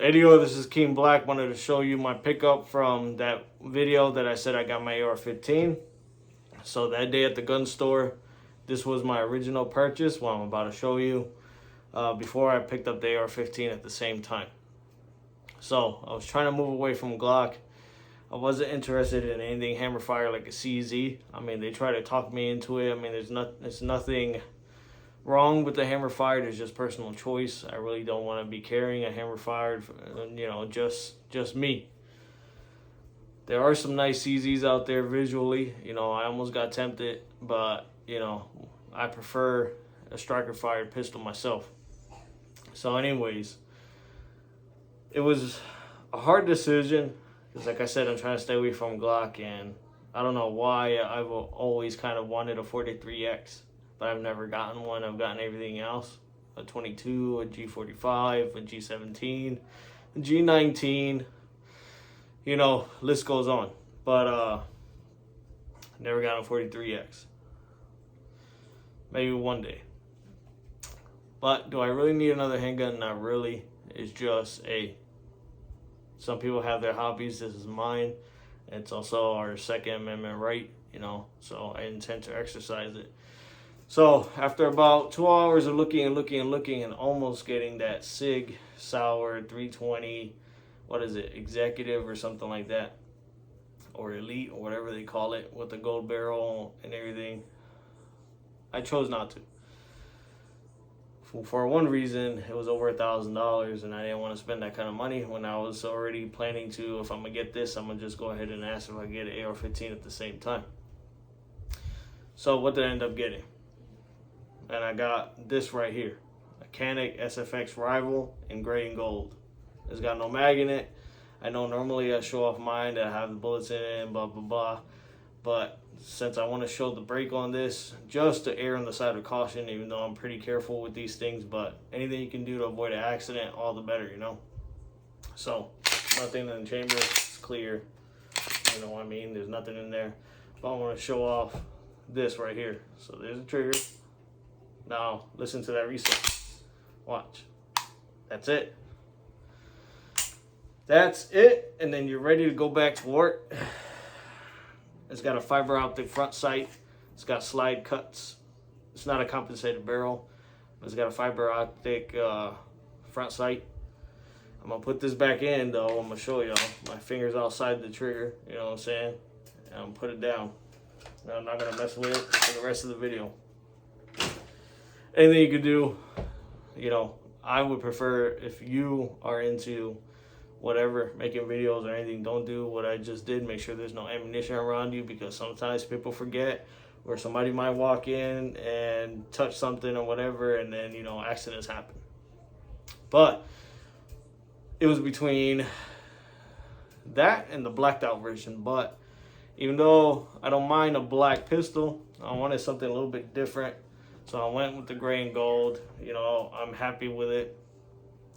Video, this is King Black. Wanted to show you my pickup from that video that I said I got my AR-15. So that day at the gun store, this was my original purchase, what I'm about to show you, before I picked up the AR-15 at the same time. So I was trying to move away from Glock. I wasn't interested in anything hammer fire like a CZ. I mean, they try to talk me into it. I mean, there's nothing wrong with the hammer fire. There's just personal choice. I really don't want to be carrying a hammer fired, just me. There are some nice CZs out there visually. I almost got tempted, but I prefer a striker fired pistol myself. So anyways, it was a hard decision because, like I said, I'm trying to stay away from Glock, and I don't know why I've always kind of wanted a 43X. But I've never gotten one. I've gotten everything else. A 22, a G45, a G17, a G19. List goes on. But never got a 43X. Maybe one day. But do I really need another handgun? Not really. It's just some people have their hobbies. This is mine. It's also our Second Amendment right, so I intend to exercise it. So after about 2 hours of looking and almost getting that Sig Sauer 320, what is it, Executive or something like that, or Elite or whatever they call it, with the gold barrel and everything, I chose not to. For one reason, it was over $1,000, and I didn't want to spend that kind of money when I was already planning to, if I'm gonna get this, I'm gonna just go ahead and ask if I get an AR-15 at the same time. So what did I end up getting? And I got this right here, a Canik Sfx Rival in gray and gold. It's got no mag in it. I know normally I show off mine that have the bullets in it and blah, blah, blah. But since I want to show the break on this, just to err on the side of caution, even though I'm pretty careful with these things, but anything you can do to avoid an accident, all the better, So, nothing in the chamber, it's clear. You know what I mean? There's nothing in there. But I want to show off this right here. So there's a trigger. Now, listen to that reset. Watch. That's it. That's it. And then you're ready to go back to work. It's got a fiber optic front sight. It's got slide cuts. It's not a compensated barrel. It's got a fiber optic front sight. I'm going to put this back in, though. I'm going to show y'all. My finger's outside the trigger. You know what I'm saying? And I'm going to put it down. Now, I'm not going to mess with it for the rest of the video. Anything you could do, I would prefer, if you are into whatever, making videos or anything, don't do what I just did. Make sure there's no ammunition around you, because sometimes people forget, or somebody might walk in and touch something or whatever, and then, accidents happen. But it was between that and the blacked out version. But even though I don't mind a black pistol, I wanted something a little bit different. So I went with the gray and gold. I'm happy with it.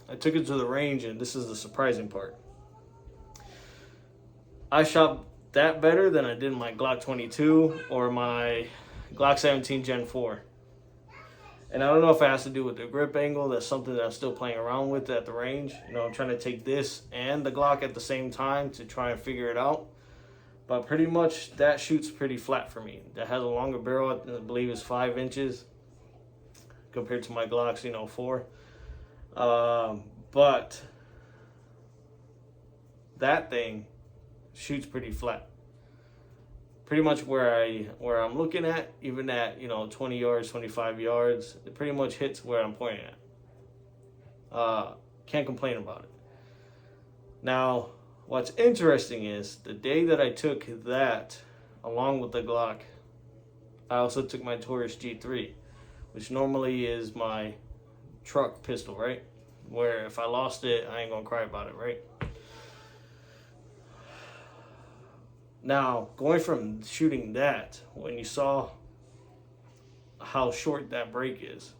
I took it to the range, and this is the surprising part. I shot that better than I did my Glock 22 or my Glock 17 Gen 4. And I don't know if it has to do with the grip angle. That's something that I'm still playing around with at the range. I'm trying to take this and the Glock at the same time to try and figure it out. But pretty much that shoots pretty flat for me. That has a longer barrel, I believe it's 5 inches. Compared to my Glock's, 4. But that thing shoots pretty flat. Pretty much where I'm looking at, even at 20 yards, 25 yards, it pretty much hits where I'm pointing at. Can't complain about it. Now, what's interesting is the day that I took that along with the Glock, I also took my Taurus G3. Which normally is my truck pistol, right? Where if I lost it, I ain't gonna cry about it, right? Now, going from shooting that, when you saw how short that break is,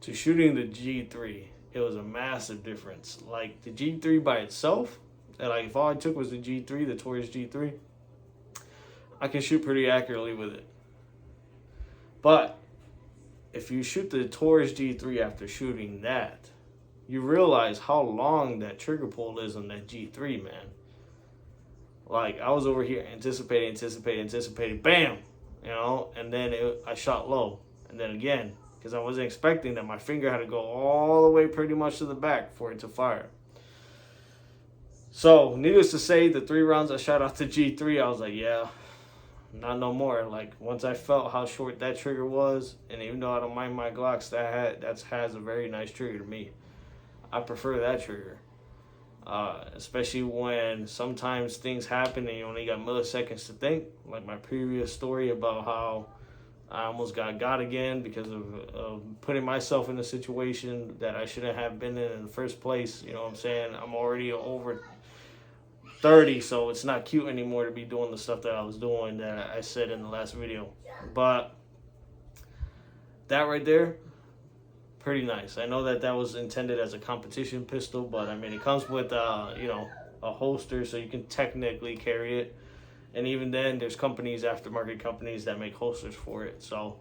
to shooting the G3, it was a massive difference. Like the G3 by itself, and like if all I took was the G3, the Taurus G3, I can shoot pretty accurately with it. But if you shoot the Taurus G3 after shooting that, you realize how long that trigger pull is on that G3, man. Like, I was over here anticipating, bam, you know, and then I shot low. And then again, because I wasn't expecting that, my finger had to go all the way pretty much to the back for it to fire. So, needless to say, the 3 rounds I shot off the G3, I was like, yeah, not no more. Like, once I felt how short that trigger was, and even though I don't mind my Glocks, that has a very nice trigger to me. I prefer that trigger. Especially when sometimes things happen and you only got milliseconds to think. Like my previous story about how I almost got again because of putting myself in a situation that I shouldn't have been in the first place. You know what I'm saying? I'm already over 30, so it's not cute anymore to be doing the stuff that I was doing that I said in the last video. But that right there, pretty nice. I know that was intended as a competition pistol, but I mean, it comes with you know, a holster, so you can technically carry it. And even then, there's companies, aftermarket companies, that make holsters for it. So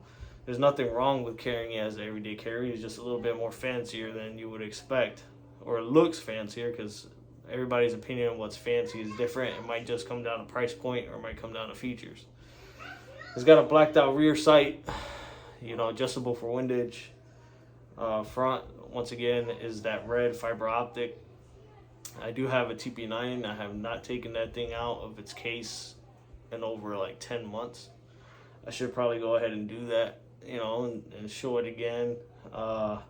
there's nothing wrong with carrying it as an everyday carry. It's just a little bit more fancier than you would expect, or it looks fancier, because everybody's opinion on what's fancy is different. It might just come down to price point, or it might come down to features. It's got a blacked out rear sight, you know, adjustable for windage. Front, once again, is that red fiber optic. I do have a TP9. I have not taken that thing out of its case in over like 10 months. I should probably go ahead and do that, you know, and show it again. Because,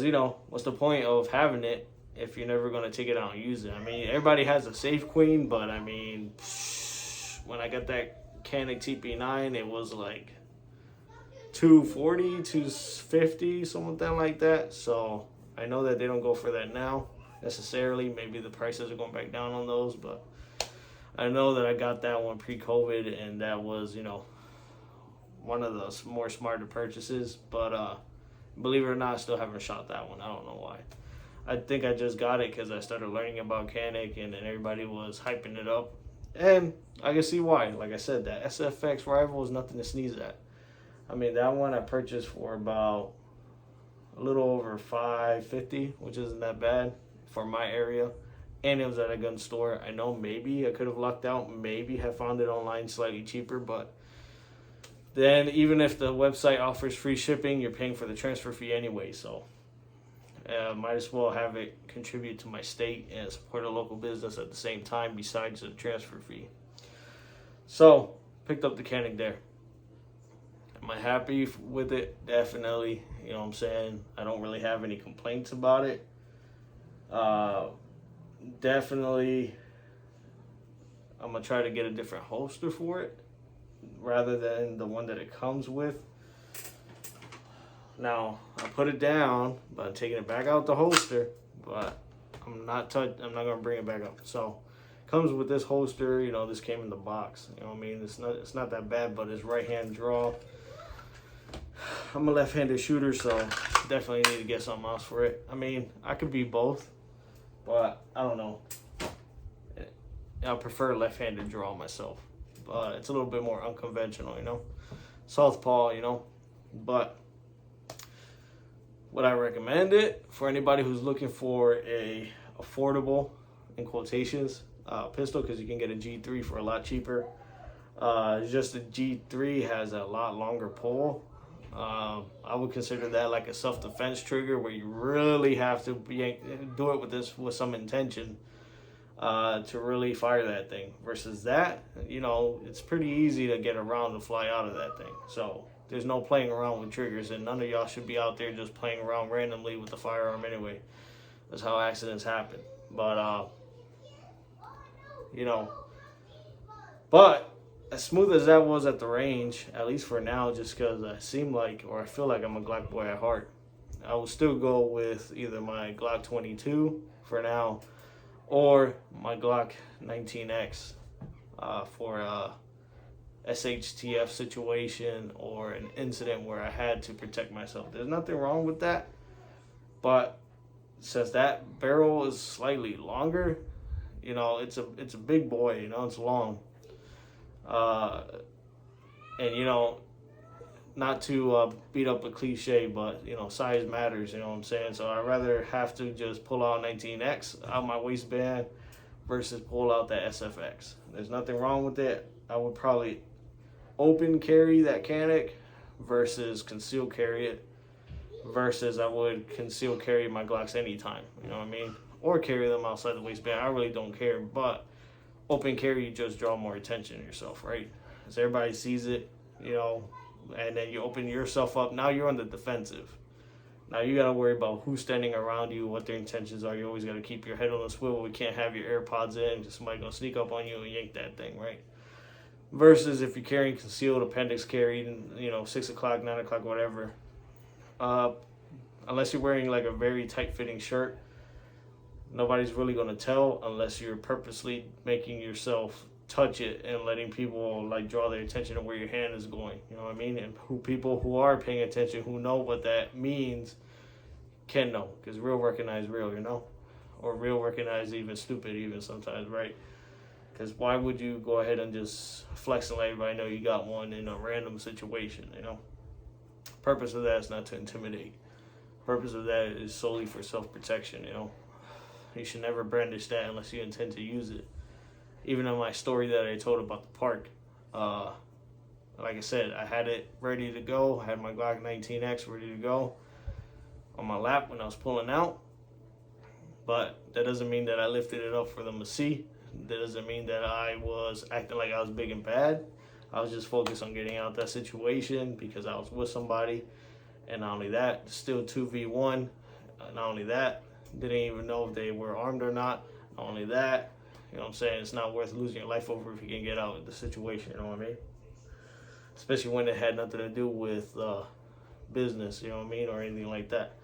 you know, what's the point of having it if you're never going to take it out and use it? I mean, everybody has a Safe Queen, but I mean, when I got that Canik TP9, it was like $240, $250, something like that. So I know that they don't go for that now necessarily. Maybe the prices are going back down on those, but I know that I got that one pre-COVID, and that was, you know, one of the more smarter purchases. But believe it or not, I still haven't shot that one. I don't know why. I think I just got it because I started learning about Canik, and then everybody was hyping it up, and I can see why. Like I said, that SFX rival is nothing to sneeze at. I mean, that one I purchased for about a little over $550, which isn't that bad for my area. And it was at a gun store. I know maybe I could have lucked out, maybe have found it online slightly cheaper, but then even if the website offers free shipping, you're paying for the transfer fee anyway. So might as well have it contribute to my state and support a local business at the same time besides the transfer fee. So picked up the Canik there. Am I happy with it? Definitely. You know what I'm saying? I don't really have any complaints about it. Definitely, I'm going to try to get a different holster for it rather than the one that it comes with. Now, I put it down, but I'm taking it back out the holster, but I'm not going to bring it back up. So, it comes with this holster. You know, this came in the box. You know what I mean? It's not that bad, but it's right-hand draw. I'm a left-handed shooter, so definitely need to get something else for it. I mean, I could be both, but I don't know. I prefer left-handed draw myself, but it's a little bit more unconventional, you know. Southpaw, you know. But would I recommend it for anybody who's looking for a affordable, in quotations, pistol? Because you can get a G3 for a lot cheaper. Just the G3 has a lot longer pull. I would consider that like a self-defense trigger where you really have to do it with some intention to really fire that thing. Versus that, you know, it's pretty easy to get around and fly out of that thing. So there's no playing around with triggers, and none of y'all should be out there just playing around randomly with the firearm anyway. That's how accidents happen. But you know, but as smooth as that was at the range, at least for now, just because I feel like I'm a Glock boy at heart, I will still go with either my Glock 22 for now or my Glock 19X for a SHTF situation or an incident where I had to protect myself. There's nothing wrong with that, but since that barrel is slightly longer, you know, it's a big boy, you know, it's long. And you know, not to beat up a cliche, but size matters. You know what I'm saying? So I'd rather have to just pull out 19X out my waistband versus pull out that SFX. There's nothing wrong with it. I would probably open carry that Canik versus conceal carry it, versus I would conceal carry my Glocks anytime. You know what I mean? Or carry them outside the waistband. I really don't care, but open carry, you just draw more attention to yourself, right? Because everybody sees it, and then you open yourself up. Now you're on the defensive. Now you got to worry about who's standing around you, what their intentions are. You always got to keep your head on the swivel. We can't have your AirPods in, just somebody going to sneak up on you and yank that thing, right? Versus if you're carrying concealed, appendix carried, 6 o'clock, 9 o'clock, whatever. Unless you're wearing like a very tight-fitting shirt, nobody's really going to tell unless you're purposely making yourself touch it and letting people like draw their attention to where your hand is going. You know what I mean? And people who are paying attention, who know what that means, can know. Because real recognize real, or real recognize even stupid even sometimes, right? Because why would you go ahead and just flex and let everybody know you got one in a random situation, Purpose of that is not to intimidate. Purpose of that is solely for self-protection, You should never brandish that unless you intend to use it. Even in my story that I told about the park, like I said, I had it ready to go. I had my Glock 19X ready to go on my lap when I was pulling out. But that doesn't mean that I lifted it up for them to see. That doesn't mean that I was acting like I was big and bad. I was just focused on getting out that situation because I was with somebody. And not only that, still 2v1. Not only that, didn't even know if they were armed or not. Not only that, it's not worth losing your life over if you can get out of the situation, you know what I mean? Especially when it had nothing to do with business, or anything like that.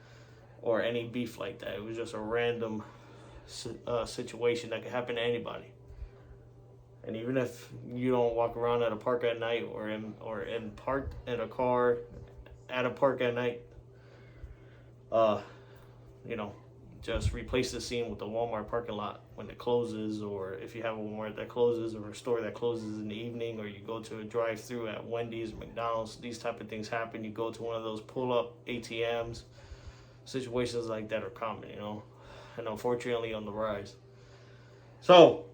Or any beef like that. It was just a random situation that could happen to anybody. And even if you don't walk around at a park at night or parked in a car at a park at night, just replace the scene with the Walmart parking lot when it closes, or if you have a Walmart that closes or a store that closes in the evening, or you go to a drive-through at Wendy's, McDonald's, these type of things happen. You go to one of those pull-up ATMs. Situations like that are common, and unfortunately on the rise. So,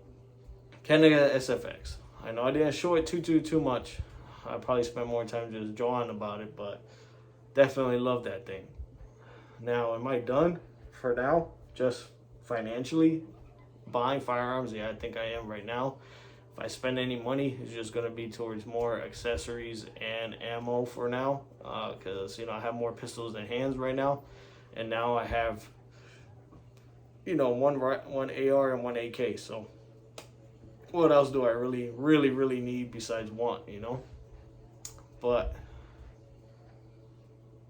Canik Sfx. I know I didn't show it too much. I probably spent more time just drawing about it, but definitely love that thing. Now, am I done for now? Just financially buying firearms? Yeah, I think I am right now. If I spend any money, it's just going to be towards more accessories and ammo for now, because I have more pistols than hands right now, and now I have one AR and one AK. So what else do I really need besides one? But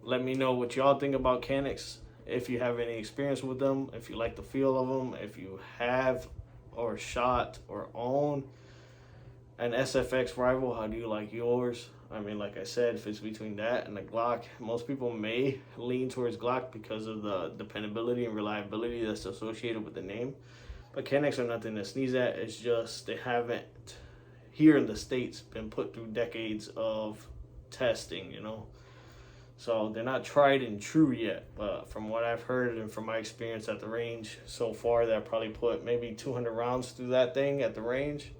let me know what y'all think about Caniks. If you have any experience with them, if you like the feel of them, if you have or shot or own an SFX rival, how do you like yours? I mean, like I said, if it's between that and the Glock, most people may lean towards Glock because of the dependability and reliability that's associated with the name. But Caniks are nothing to sneeze at. It's just they haven't, here in the States, been put through decades of testing, So they're not tried and true yet. But from what I've heard and from my experience at the range so far, that probably put maybe 200 rounds through that thing at the range.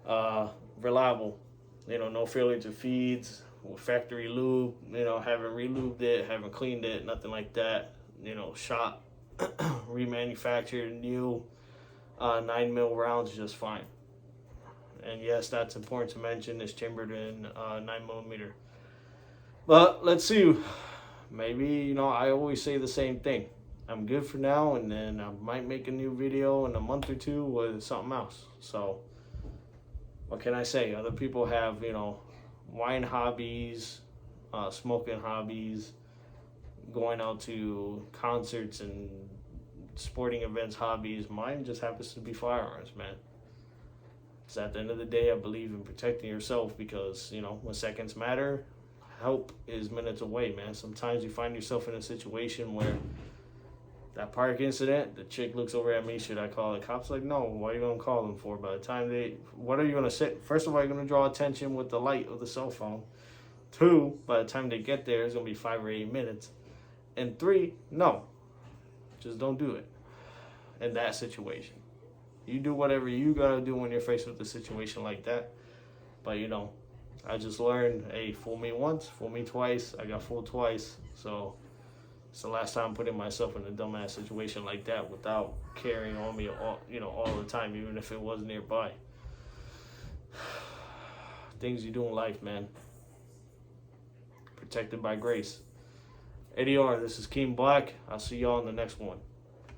Reliable. No failure to feeds, factory lube, haven't re-lubed it, haven't cleaned it, nothing like that. Shot, remanufactured, new 9mm rounds just fine. And yes, that's important to mention, it's chambered in 9mm. But let's see, maybe, I always say the same thing. I'm good for now, and then I might make a new video in a month or two with something else. So what can I say? Other people have, wine hobbies, smoking hobbies, going out to concerts and sporting events hobbies. Mine just happens to be firearms, man. Because at the end of the day, I believe in protecting yourself because, when seconds matter, help is minutes away, man. Sometimes you find yourself in a situation where that park incident, the chick looks over at me, should I call the cops? Like, no, what are you going to call them for? By the time what are you going to say? First of all, you're going to draw attention with the light of the cell phone. 2, by the time they get there, it's going to be 5 or 8 minutes. And 3, no. Just don't do it in that situation. You do whatever you got to do when you're faced with a situation like that. But, you know, I just learned, hey, fool me once, fool me twice. I got fooled twice. So it's the last time putting myself in a dumbass situation like that without carrying on me all the time, even if it was nearby. Things you do in life, man. Protected by grace. ADR, this is Keem Black. I'll see y'all in the next one.